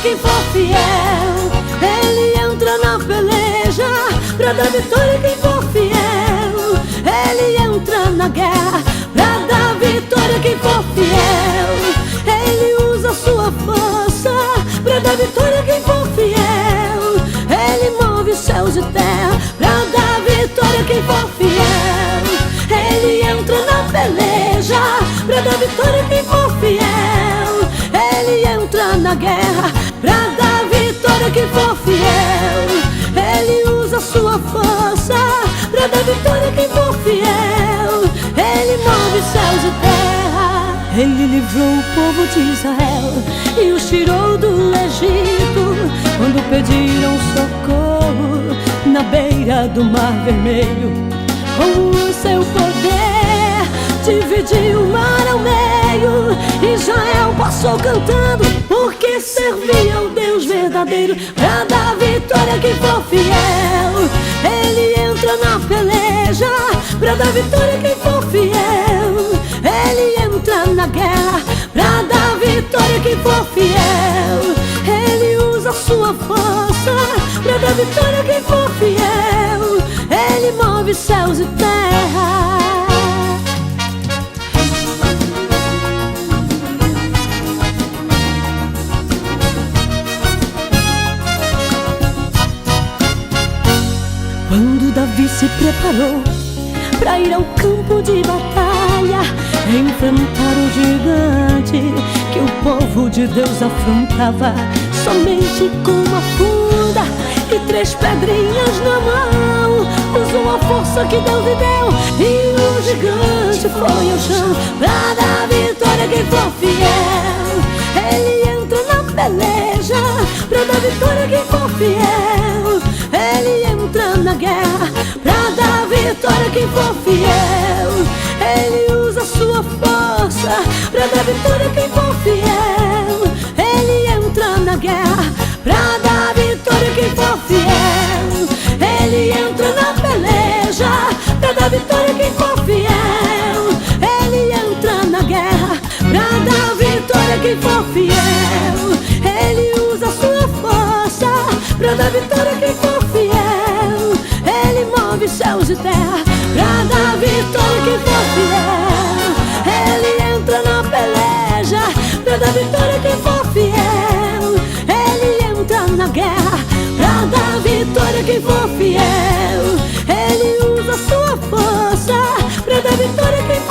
quem for fiel. Ele entra na peleja pra dar vitória quem for fiel. Ele entra na guerra pra dar vitória quem for fiel. Ele usa sua força pra dar vitória quem for fiel. Ele move céus e terra pra dar vitória quem for fiel. Ele entra na peleja pra dar vitória quem for fiel. Ele entra na guerra pra dar vitória quem for fiel. Ele usa sua força pra dar vitória quem for fiel. Ele move céus e terra. Ele livrou o povo de Israel e os tirou do Egito, quando pediram socorro na beira do Mar Vermelho. Com o seu poder dividiu o mar ao meio. Israel passou cantando, porque servia ao Deus verdadeiro pra dar vitória quem for fiel. Ele entra na peleja pra dar vitória quem for fiel. Ele entra na guerra pra dar vitória quem for fiel. Ele usa sua força pra dar vitória quem for fiel. Ele move céus e terra. Quando Davi se preparou pra ir ao campo de batalha, enfrentar o gigante que o povo de Deus afrontava, somente com uma funda e 3 pedrinhas na mão, usou a força que Deus lhe deu e o gigante foi ao chão. Pra dar vitória quem for fiel. Ele entra na peleja pra dar vitória quem for fiel. Ele entra na guerra pra dar vitória quem for fiel. Ele usa sua força pra dar vitória quem for fiel. Ele entra na guerra pra dar vitória quem for fiel. Ele entra na peleja pra dar vitória quem for fiel. Ele entra na guerra pra dar vitória quem for fiel. Ele usa sua força pra dar vitória quem for fiel. Ele move céus e terra pra dar vitória quem for fiel. Ele entra na peleja pra dar vitória quem for fiel. Ele entra na guerra pra dar vitória quem for fiel. Ele usa sua força pra dar vitória quem